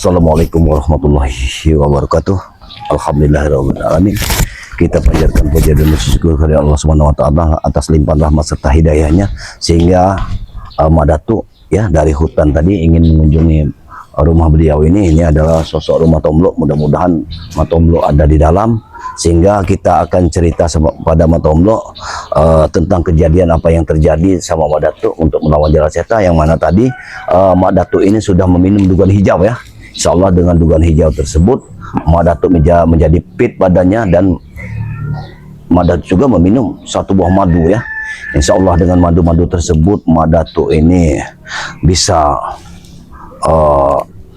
Assalamualaikum warahmatullahi wabarakatuh. Alhamdulillahirrahmanirrahim. Kita panjatkan puja dan syukur kepada Allah Subhanahu wa taala atas limpahan rahmat serta hidayahnya sehingga Madatu ya dari hutan tadi ingin mengunjungi rumah beliau ini adalah sosok rumah Tomlo. Mudah-mudahan Matomlo ada di dalam sehingga kita akan cerita pada Matomlo tentang kejadian apa yang terjadi sama Madatu untuk melawan Jala Seta, yang mana tadi Madatu ini sudah meminum dugaan hijau ya. Insya Allah dengan dugaan hijau tersebut Madatu menjadi fit badannya, dan Madatu juga meminum satu buah madu ya. Insya Allah dengan madu-madu tersebut Madatu ini bisa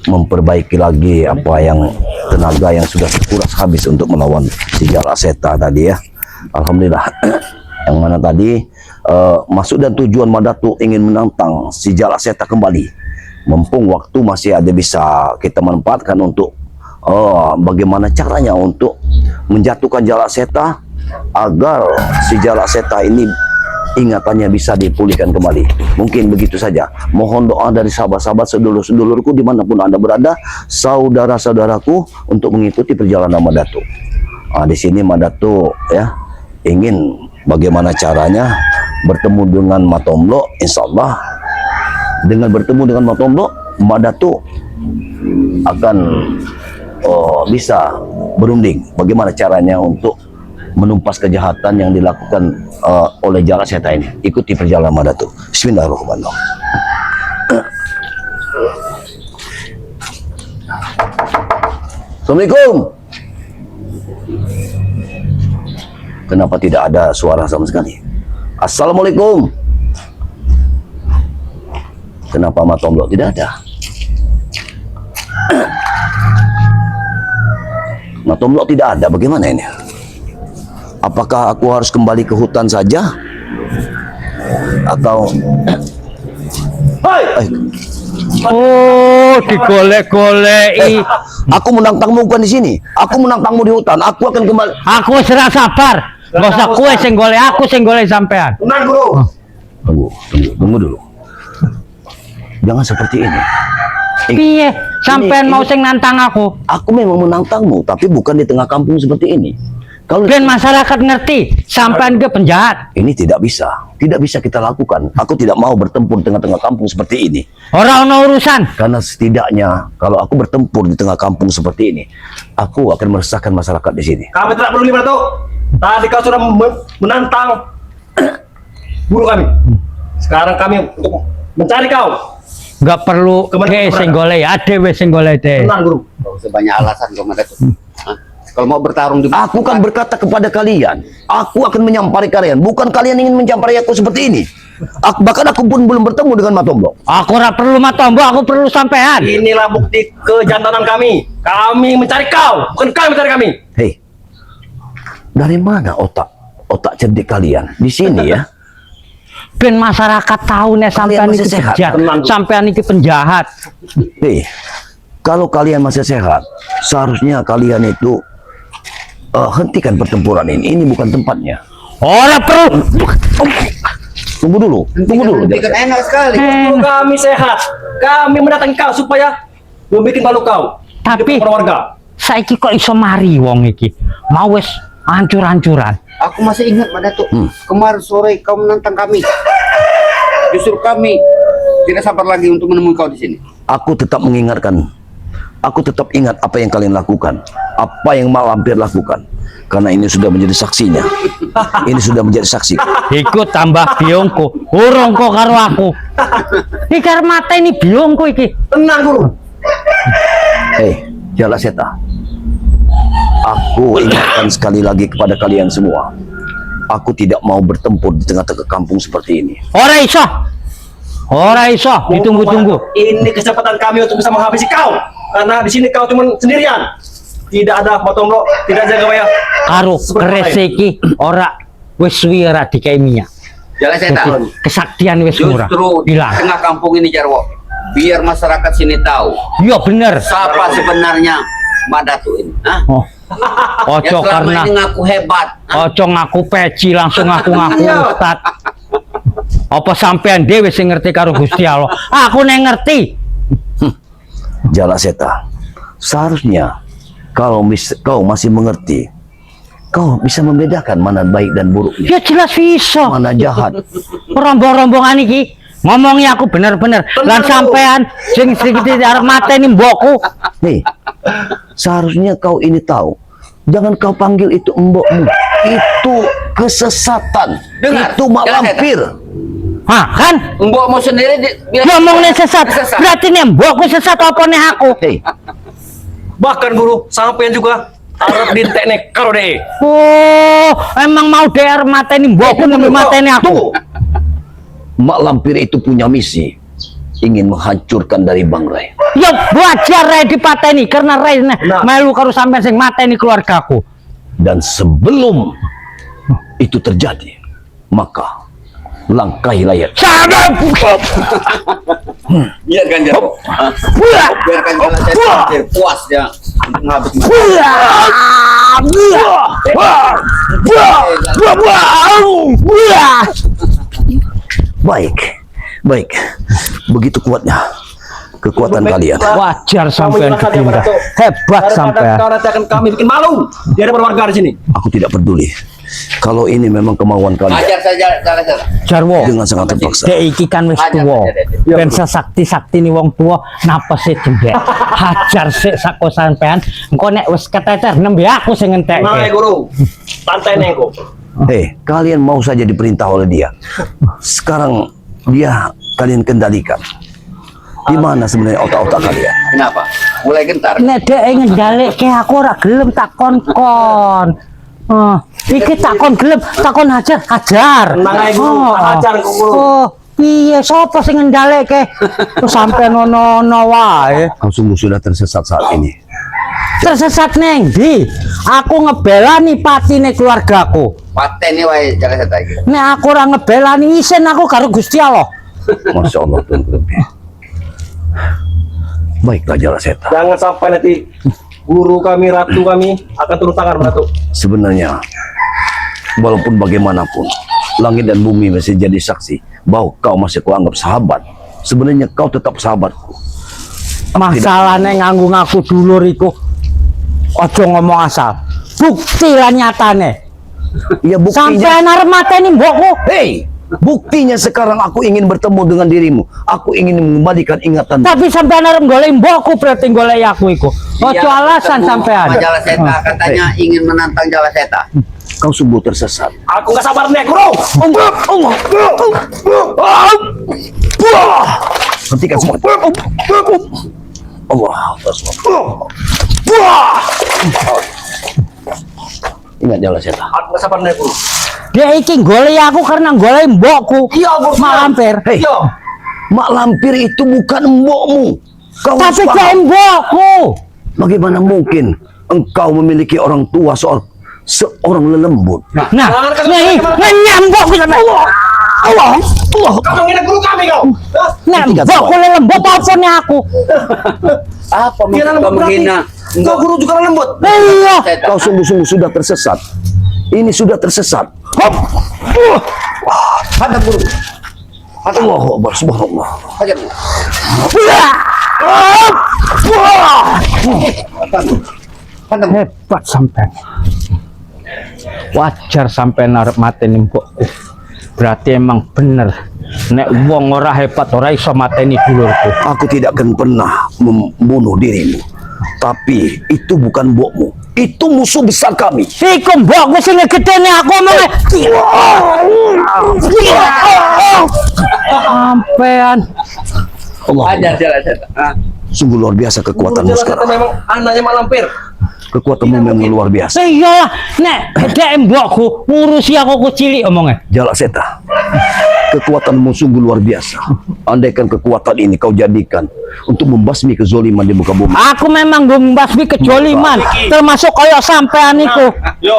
memperbaiki lagi apa yang tenaga yang sudah terkuras habis untuk melawan si Jala Seta tadi ya. Alhamdulillah. Yang mana tadi maksud dan tujuan Madatu ingin menantang si Jala Seta kembali. Mumpung waktu masih ada, bisa kita manfaatkan untuk bagaimana caranya untuk menjatuhkan Jala Seta agar si Jala Seta ini ingatannya bisa dipulihkan kembali. Mungkin begitu saja. Mohon doa dari sahabat-sahabat, sedulur-sedulurku dimanapun Anda berada, saudara-saudaraku, untuk mengikuti perjalanan Madatu. Di sini Madatu ya ingin bagaimana caranya bertemu dengan Matomlo. Insya Allah dengan bertemu dengan Matomlo, Madatu akan bisa berunding bagaimana caranya untuk menumpas kejahatan yang dilakukan oleh Jala Seta ini. Ikuti perjalanan Madatu. Bismillahirrahmanirrahim. Assalamualaikum. Kenapa tidak ada suara sama sekali? Assalamualaikum. Kenapa Matomlo tidak ada? Matomlo tidak ada, bagaimana ini? Apakah aku harus kembali ke hutan saja? Atau oh, digolek-goleki. Aku menantangmu bukan di sini. Aku menantangmu di hutan. Aku akan kembali. Aku serah sabar. Gak usah kue sing golek, aku sing golek sampean. Tenang, Guru. Tunggu dulu. Jangan seperti ini. Piye? Sampean mau sing nantang aku? Aku memang menantangmu, tapi bukan di tengah kampung seperti ini. Kalau Ben masyarakat ngerti, sampean ke penjahat. ini tidak bisa kita lakukan. Aku tidak mau bertempur di tengah-tengah kampung seperti ini. Orang ono urusan. Karena setidaknya kalau aku bertempur di tengah kampung seperti ini, aku akan meresahkan masyarakat di sini. Kami tidak peduli Madatu. Tadi kau sudah menantang guru kami. Sekarang kami untuk mencari kau. Gak perlu ke sing golek, ade wis sing golek teh. Tenang, Guru. Sebanyak alasan kau Madatu. Kalau mau bertarung di Aku kan berkata kepada kalian, aku akan menyampari kalian. Bukan kalian ingin mencampari aku seperti ini. Bahkan aku pun belum bertemu dengan Matomlo. Aku ora perlu Matombo, aku perlu sampean. Inilah bukti kejantanan kami. Kami mencari kau, bukan kau yang mencari kami. Hei, dari mana otak cerdik kalian? Di sini ya. Ben masyarakat tahu nek sampean masih iki sehat, penjahat. tenang. Sampean iki penjahat. Hei, kalau kalian masih sehat, seharusnya kalian itu hentikan pertempuran ini. Ini bukan tempatnya. Ora perlu. Tunggu dulu. Hentikan, enak sekali. Kalau kami sehat, kami mendatangi kau supaya membuat malu kau. Tapi- di depan warga. Saiki kok iso mari wong iki. Mau wis hancur-hancuran. Aku masih ingat Madatu. Kemarin sore kau menantang kami. Justru kami tidak sabar lagi untuk menemui kau di sini. Aku tetap mengingatkan. Aku tetap ingat apa yang kalian lakukan, apa yang Malampir lakukan, karena ini sudah menjadi saksinya. Ini sudah menjadi saksi. Ikut tambah biongku, urung kok karo aku. Iki karo mata ini biongku iki. Tenang, Guru. Hei, Jala Seta. Aku ingatkan sekali lagi kepada kalian semua. Aku tidak mau bertempur di tengah-tengah kampung seperti ini. Ora iso. Ora iso, ditunggu-tunggu. Ini kesempatan kami untuk bisa menghabisi kau. Karena di sini kau cuma sendirian. Tidak ada Matomlo, tidak ada Gawaya. Karo reseki ora wis suwi ora dikai minyak. Jala Seta. Jadi, kesaktian wis murah. Justru di Hilang. tengah kampung ini Jarwo, biar masyarakat sini tahu Iya bener. siapa sebenarnya Madatu ini. Hah? Oh. Yang Ojo selama karena ini ngaku hebat. Hah? ojo ngaku peci langsung ngaku-ngaku ustad. Apa sampean dhewe sing ngerti karo Gusti Allah? Aku nek ngerti. Jala Seta, Seharusnya kalau kau masih mengerti, kau bisa membedakan mana baik dan buruknya, Ya jelas bisa. mana jahat. Rombong-rombongan iki ngomongi aku bener-bener lan sampean sing sedikit arep mateni mbokku. Nih, seharusnya kau ini tahu. Jangan kau panggil itu mbokmu. Itu kesesatan. Dengar, Itu mak jangan lampir. Hah, kan? Mbokmu sendiri Ngomongnya sesat. Berarti nih mbokku sesat apa nih aku? Hei, Bahkan guru, sampean juga arep diteknek karo deh. Oh, emang mau DR mateni mbokku demi mateni aku. mak lampir itu punya misi. Ingin menghancurkan dari Bang Rai. Ya wajar Rai dipateni karena Rai melu karo sampean sing mateni keluargaku. Dan sebelum itu terjadi, maka langkahilah ya. biarkan dia. Biarkan jalan saya puas dia untuk menghabis Baik, baik. Begitu kuatnya kekuatan kalian. Wajar sampean ketindak. Hebat sampean. Kau nanti akan kami bikin malu di hadapan warga di sini. Aku tidak peduli. Kalau ini memang kemauan kalian, ajar saja jalan saya. Jarwo. dengan sangat terpaksa. Dek iki kan wis tuwa. Ben sakti-sakti ni wong tuwa napa sih jembek. Hajar sik sako sampean. Engko nek wis keteter nembe aku sing Nah, ngentekke. guru. Santai nengko. Hei, kalian mau saja diperintah oleh dia. Sekarang dia kalian kendalikan. Di mana sebenarnya otak-otak kalian? Kenapa? Mulai gentar. Nek dek ngejalekke aku ora gelem tak kon-kon. Iki takon gelem, takon hajar. Tenang ae, Guru. Hajar, Guru. Oh, piye sapa sing ngendhaleke? Kok sampe ono-ono wae. Kau sungguh sudah tersesat saat ini. Tersesat neng ndi? Aku ngebelani patine keluargaku. Pateni wae jalan saya lagi. Nek aku ora ngebelani isen aku karo Gusti Allah. Masya Allah, Tuhan lebih. Baiklah Jalaseta. Jangan sampai nanti guru kami, ratu kami akan turun tangan ratu. Sebenarnya, walaupun bagaimanapun, langit dan bumi masih jadi saksi bahwa kau masih kuanggap sahabat. Sebenarnya kau tetap sahabatku. Masalahnya nganggo ngaku dulur iku. Ojo ngomong asal. Bukti lah nyatane. Ya buktinya. Sampai arep mateni mbokku. Hei, buktinya sekarang aku ingin bertemu dengan dirimu. Aku ingin mengembalikan ingatan. Tapi sampean arep golek mbokku berarti golek aku iku. Ojo alasan sampean. Jalan Seta katanya ingin menantang Jalan Seta. Kau sungguh tersesat. Aku nggak sabar nih, guru. Hentikan semua. Allah. Ingat Jalaseta. Aku nggak sabar nih, guru. Dia iki golek aku karena golek mbokku. Iya, guru. Mak Lampir. Hei, Iya. mak lampir itu bukan mbokmu. Kau harus Tapi paham. dia mbokku. Bagaimana mungkin engkau memiliki orang tua seorang lelembut? Nah, Jangan kasih nih, sampean. nyambok sampe. Allah. Kamu nginep guru kami kau. Hah? Nah, mbokku lembut apa nih aku? Apa Dia maksud lembut kau berarti. menghina? Kau guru juga lembut. Iya. Seta. Kau sungguh-sungguh sudah tersesat. Ini sudah tersesat. Hop. Hadap guru. Allahu Akbar, subhanallah. Hajar. Hadap. Hebat sampean. Wajar sampean arep mateni mbokku. Berarti emang bener. Nek wong ora hebat ora iso mateni dulurku. Aku tidak akan pernah membunuh dirimu. Tapi itu bukan mbokmu. Itu musuh besar kami. Iku mbokku sing gedene aku omongnya. Sampean. Allah. Hajar Jalan Seta. Sungguh luar biasa kekuatanmu Guru Jalan Seta sekarang. memang anaknya mak lampir. Kekuatanmu memang luar biasa. Iya, nek dek mbokku ngurusi aku cilik omongnya. Jalaseta, kekuatanmu sungguh luar biasa. Andaikan kekuatan ini kau jadikan untuk membasmi kezoliman di muka bumi. Aku memang membasmi kejoliman, termasuk kaya sampean iku. Yo.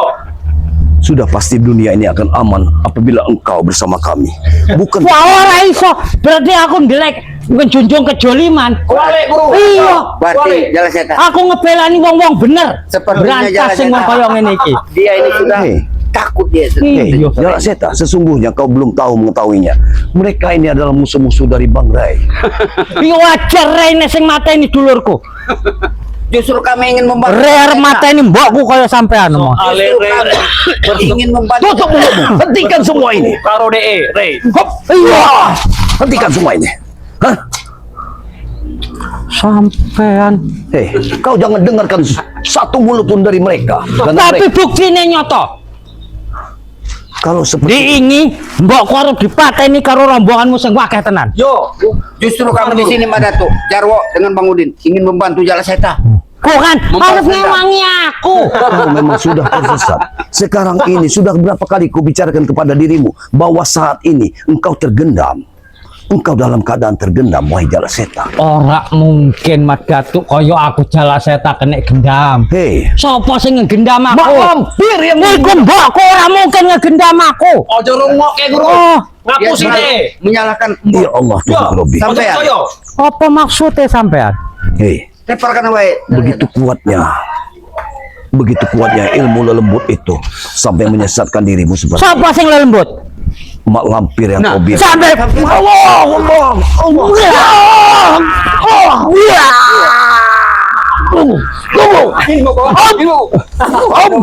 Sudah pasti dunia ini akan aman apabila engkau bersama kami. Bukan Wah, ora iso. Berarti aku ndelek menjunjung kejoliman. Wale guru. Iya. Berarti Jalan Seta. Aku ngebelani wong-wong bener. Sepertinya Berantas sing wong kaya ngene iki. Dia ini sudah Hei. takut dia. Hei, Iya. Jalaseta, sesungguhnya kau belum tahu mengetahuinya. Mereka ini adalah musuh-musuh dari Bang Rai. Iya wajar rene sing mateni dulurku. Justru kami ingin membantu. Rare mata ini mbokku kaya sampean mau. Justru kami ingin membantu. Tutup mulutmu. Hentikan semua ini. Karo DE, Rey. Hop. Iya. Hentikan semua ini. Hah? Sampean. Hei, kau jangan dengarkan satu mulut pun dari mereka. Karena Tapi mereka, buktine nyoto. kalau seperti Diingi mbokku arep dipateni karo rombonganmu sing akeh tenan. Yo, Justru kami di sini Madato, Jarwo dengan Bang Udin ingin membantu Jala Seta. Kok kan Membalas harus dendam. ngewangi aku. kau memang sudah tersesat. Sekarang ini sudah berapa kali ku bicarakan kepada dirimu bahwa saat ini engkau tergendam. Engkau dalam keadaan tergendam, wahai Jala Seta. Ora mungkin Madatu kaya aku Jala Seta kena gendam. Hei, Sopo sing ngegendam aku? mak lampir yang Iku mbokku ora mungkin ngegendam aku. ojo rungok kayak guru. Oh, Ngapusi Dia DE. menyalahkan Ya Allah, Yo, Tuhan Robi. ojo Sampean. koyo. apa maksudnya sampean? Hei, Teparkan wae. begitu kuatnya ilmu lelembut itu sampai menyesatkan dirimu seperti Sopo sing lembut? mak lampir yang Nah, kau bilang. Sampai Allah, Allah, Allah. Tunggu. Ini mau kok. Allah. Apa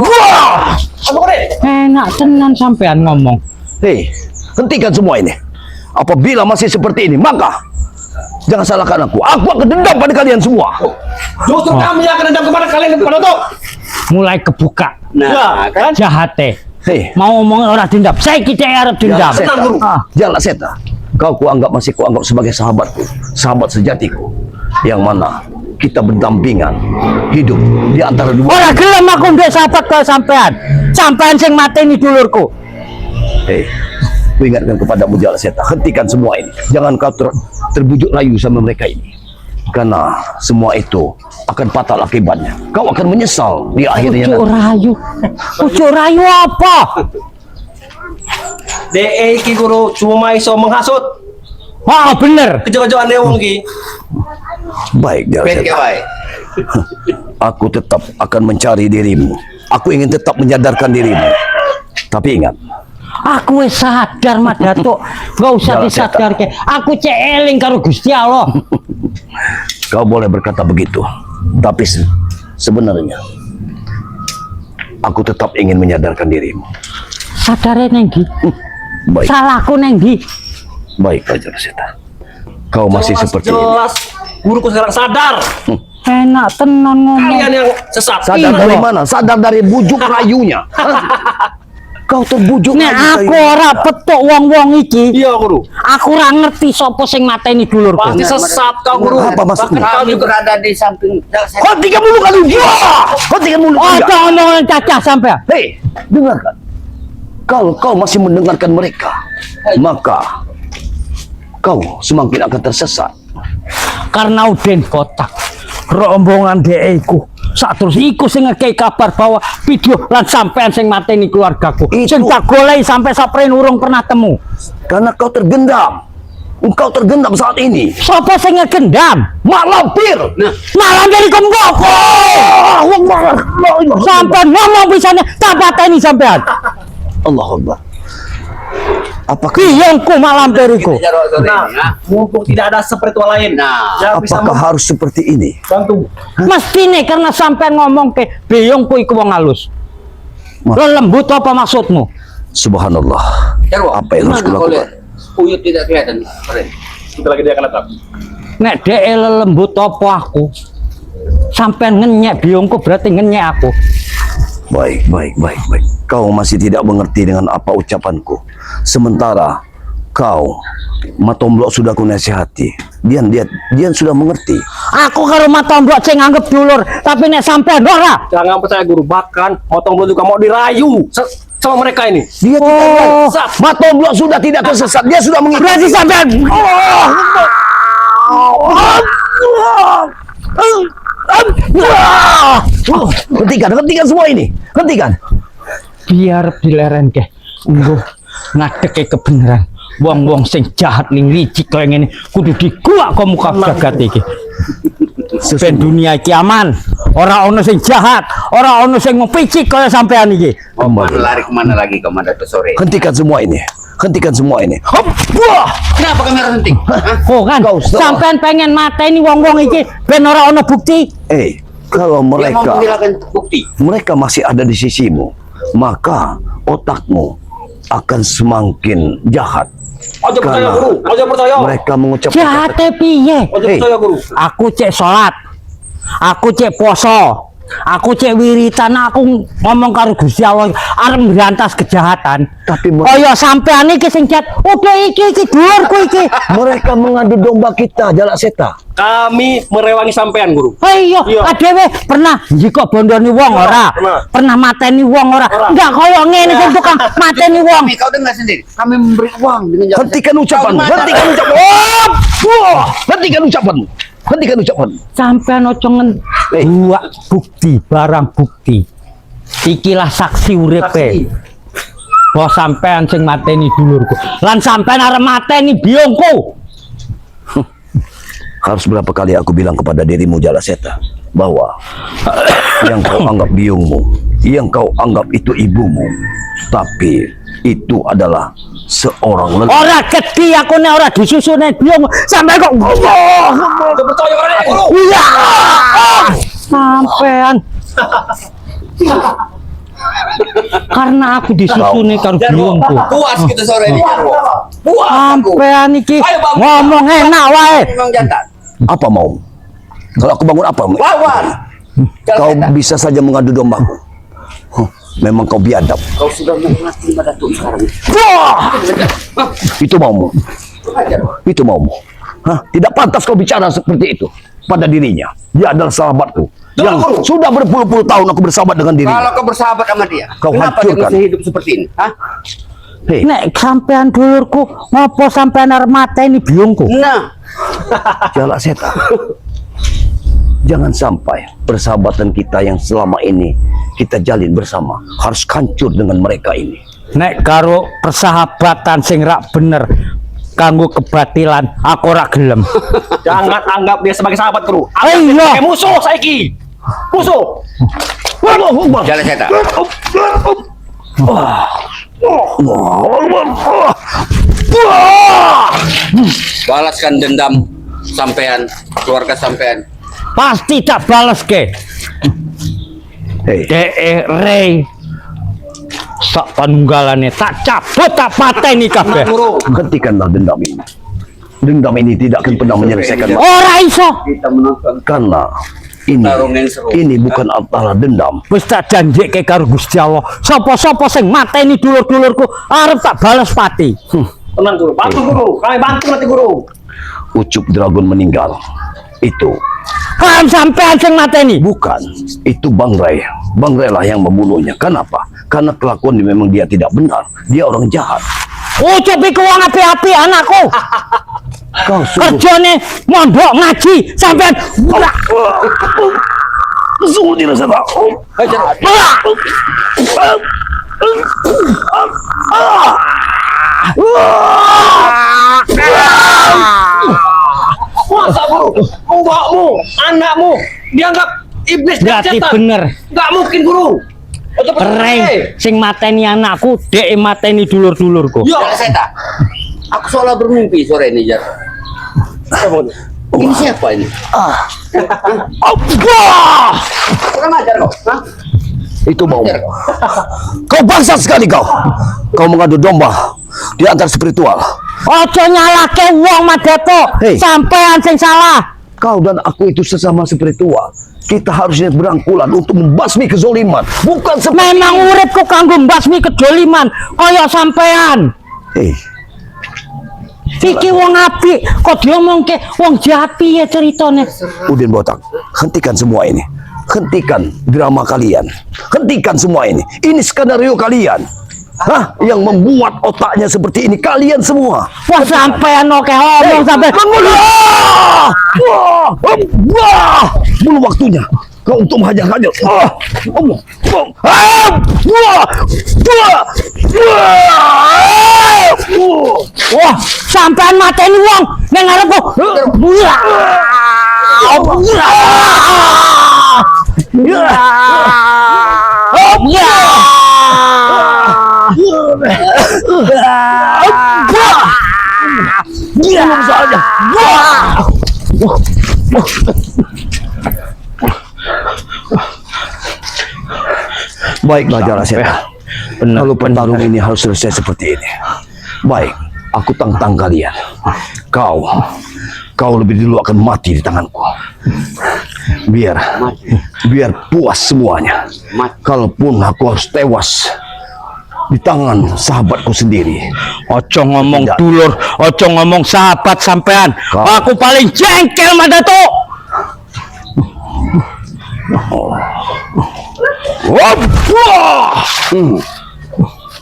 kore? enak tenan sampean ngomong. Hei, hentikan semua ini. Apabila masih seperti ini, maka jangan salahkan aku. Aku akan dendam pada kalian semua. Justru kami yang akan dendam kepada kalian pada tuh. Mulai kebuka Nah, kan jahate. Hei, Mau ngomong ora dendam. Saya kita arep dendam. Jala Tenang, Guru. Seta. Jala Seta. Kau kuanggap masih kuanggap sebagai sahabatku, sahabat sejatiku, yang mana kita berdampingan hidup di antara dua. Ora gelem aku ndek sahabat kaya sampean. Sampean sing mateni dulurku. Hei, ku ingatkan kepadamu Jala Seta, hentikan semua ini. Jangan kau terbujuk rayu sama mereka ini. Karena semua itu akan fatal akibatnya. Kau akan menyesal di akhirnya. Ujuk rayu. Ujuk rayu apa? DE iki guru cuma iso menghasut. Oh bener. Kejo-kejoan wong iki. Baik Jala Pet Seta. wae. Aku tetap akan mencari dirimu. Aku ingin tetap menyadarkan dirimu. Tapi ingat, Aku wis sadar Madatuk. Gak usah Jala disadarke. Aku cek eling karo Gusti Allah. kau boleh berkata begitu. Tapi sebenarnya, aku tetap ingin menyadarkan dirimu. Sadare neng ndi? Baik, Salahku neng ndi? baik Jala Seta. Kau masih seperti ini. jelas. Guruku sekarang sadar. Enak tenan ngomong. Kalian yang sesat. Sadar Iya. dari mana? Sadar dari bujuk rayunya. Hah? Kau terbujuk Nek rayu aku kayu. ora petuk wong-wong iki. Iya guru. Aku ora ngerti sapa sing mateni dulurku. Pasti sesat kau guru. Apa maksudnya? Bahkan kau Kami juga berada di samping Jala Seta. Hentikan mulut kalian. Hentikan mulut Oh, kalian. jangan ngomong cacah sampai. Hei, dengarkan. Kalau kau masih mendengarkan mereka, maka kau semakin akan tersesat. Karena Udin kotak. Rombongan DE ku. Sak terus iku sing ngekei kabar bahwa video lan sampean sing mateni keluargaku. Itu. Sing tak goleki sampai sapren urung pernah temu. Karena kau tergendam. Engkau tergendam saat ini. Sapa sing ngegendam? Mak lampir. Nah, Malah dari kemboko. Sampean ngomong bisanya tak pateni sampean. Allah Akbar. Apakah Biyongku mak lampiriku. Jarwo sore Nah, ini, ya. mumpung tidak ada seperti lain. Nah, yang bisa apakah harus seperti ini? membantu. Mestine karena sampean ngomong ke biyongku iku wong halus. Ma- Lo lembut apa maksudmu? Subhanallah. Jarwo, Apa yang harus gimana kulakukan? kalau Uyut tidak kelihatan. Sore. Kita lagi dia akan datang. Nek DE lembut apa aku? Sampean ngenyek biyongku berarti ngenyek aku. Baik, baik, baik, baik. Kau masih tidak mengerti dengan apa ucapanku. Sementara kau, Matomblok sudah ku nasihati. Dia sudah mengerti. Aku karo Matombok sing nganggep dulur, tapi nek sampean ora. Jangan percaya guru. Bahkan motong bulu juga mau dirayu sama mereka ini. Dia Oh. tidak Matomblok sudah tidak tersesat. Dia sudah mengerti. Berarti sampean Hentikan semua ini. Hentikan. biar dileren ke. Engko ngadeke kebenaran. Wong-wong sing jahat ning licik kaya ngene kudu diguak kok muka jagat iki. Ben dunia iki aman. Ora ono sing jahat, ora ono sing ngepicik kaya sampean iki. Kemana lari kemana lagi ke Madato sore? Hentikan semua ini. Hentikan semua ini. Hop! Wah! Kenapa kami harus henti? Hah? Oh kan, Kau salah. sampean pengen mateni wong-wong iki ben ora ono bukti. Eh, Kalau Dia mau mereka menghilangkan bukti. masih ada di sisimu, maka otakmu akan semakin jahat. Ojo percaya Karena guru, ojo percaya. mereka mengucapkan Jahat piye? Ojo Hei. percaya guru. Aku cek sholat, aku cek poso, aku cek wiritan, aku ngomong karo Gusti Allah arep berantas kejahatan. Tapi Kaya sampean iki sing jahat, udah iki dhuwurku iki. mereka mengadu domba kita, Jalak Seta. Kami merewangi sampean guru. Iya, Iya. adewe pernah jika bondoni wong ora, pernah mateni wong ora. Enggak kaya ngene sing tukang mateni wong. Kami kau dengar sendiri. Kami memberi uang dengan jalan Hentikan setan. ucapanmu, Kau di mana? hentikan ucapanmu. Wah, hentikan ucapanmu. Hentikan ucapanmu. Sampean ojo Hei. buat bukti, barang bukti. Ikilah saksi uripe. Bahwa sampean sing mateni dulurku. Lan sampean arep mateni biungku. Harus berapa kali aku bilang kepada dirimu, Jalak Seta, bahwa yang kau anggap biungmu, yang kau anggap itu ibumu, tapi itu adalah seorang lelaki. Ora gede aku nek ora disusune biung sampe kok Ojo percaya pada guru. iya. Sampean karena aku disusune karo biungku. Puas kita sore ini. Puas aku. Sampean iki ngomong enak wae. Memang jantan. Apa mau? Kalau aku bangun apa? Lawan. Kau Jalan setan. bisa saja mengadu dombaku. Memang kau biadab. Kau sudah mati pada Datuk sekarang. Wah! Itu maumu. Ajar. Itu maumu. Hah? Tidak pantas kau bicara seperti itu pada dirinya. Dia adalah sahabatku. Yang sudah berpuluh-puluh tahun aku bersahabat dengan dirinya. Kalau kau bersahabat sama dia, Kau kenapa dia hancurkan. masih hidup seperti ini? Hah? Hei, Nek sampean dulurku ngopo sampean arep mateni biungku? Nah, Jalak Seta. Jangan sampai persahabatan kita yang selama ini kita jalin bersama harus hancur dengan mereka ini. Nek karo persahabatan sing rak bener kanggo kebatilan aku ora gelem. Jangan anggap dia sebagai sahabat guru. Oh, Anggap dia iya. sebagai musuh saiki. Musuh. jalan setan. Balaskan dendam sampean, keluarga sampean. Pasti tak bales ke. Hei, Rey. Sak panunggalane tak cabut tak pateni kabeh. Guru. hentikanlah dendam ini. Dendam ini tidak akan pernah menyelesaikan masalah. Ora iso. Kita menonton Karena ini tarung yang seru. bukan antara dendam. Wis tak janjike karo Gusti Allah. Sapa-sapa sing mateni dulur-dulurku arep tak bales pati. Tenang guru. Bantu guru. Kami bantu nanti guru. Ucup Dragon meninggal. Itu Kan sampean sing mateni. bukan. Itu Bang Ray. Bang Ray lah yang membunuhnya. Kenapa? Karena kelakuan memang dia tidak benar. Dia orang jahat. Ucup iku wong api-api anakku. Kau sungguh Kerjane mondok ngaji sampean. sungguh tidak salah. Masa guru? Mbakmu, anakmu dianggap iblis dan Berarti setan. bener. Nggak mungkin guru. Ojo percaya. Rey sing mateni anakku, dek mateni dulur-dulurku. Yo. Jalan setan. Aku seolah bermimpi sore ini, Jar. Ini siapa ini? Kurang ajar kau. Hah? Itu mau. Kau bangsat sekali kau. Kau mengadu domba di antar spiritual. Ojo nyalake wong Madato. Hei. Sampean sing salah. Kau dan aku itu sesama spiritual. Kita harusnya berangkulan untuk membasmi kezoliman. Bukan seperti Memang uripku kanggo mbasmi kedoliman kaya sampean. Hei, Iki wong apik kok diomongke wong jahat piye ceritane? Udin Botak, hentikan semua ini. Hentikan drama kalian. Hentikan semua ini. Ini skenario kalian. Hah? Yang membuat otaknya seperti ini kalian semua. Wah sampean oke omong sampe Wah! Wah! Wah! Belum waktunya. Kau untuk menghajar-hajar. Wah! Wah! Wah! Wah! Wah! wah sampean mateni wong ning ngarepku. Belum saja. Wah! Baiklah Jar Aseta. Benar, Kalau pertarungan ini harus selesai seperti ini. Baik, aku tantang kalian. Kau lebih dulu akan mati di tanganku. Biar puas semuanya. Kalaupun aku harus tewas di tangan sahabatku sendiri. Ojo ngomong Tidak. dulur, ojo ngomong sahabat sampean. Kau- Aku paling jengkel Madato. Wah!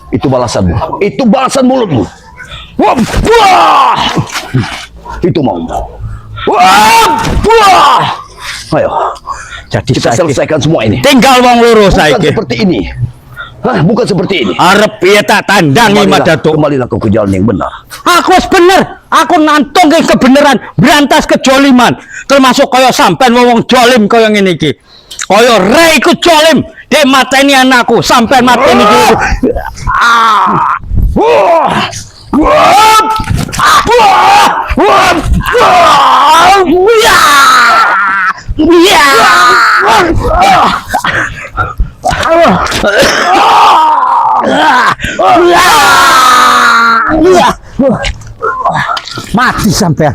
Itu balasanmu. Itu balasan mulutmu. Wah! Itu maumu. Wah! Ayo, Jadi kita saiki selesaikan semua ini. tinggal wong loro Bukan saiki. seperti ini. Hah, bukan seperti ini. Arep piye tak tandangi Madato. Kembalilah kau ke jalan yang benar. Aku wis bener, aku nantong ke kebenaran, berantas kejoliman, termasuk kaya sampean wong jolim kaya ngene iki. Kaya Rey ku jolim, dia mateni anakku, sampean mateni iki. Mati sampean.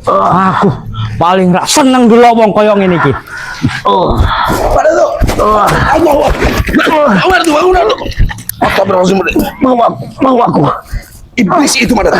Aku paling rak seneng dulu wong kaya ngene iki. Mau aku. Iblis itu mana?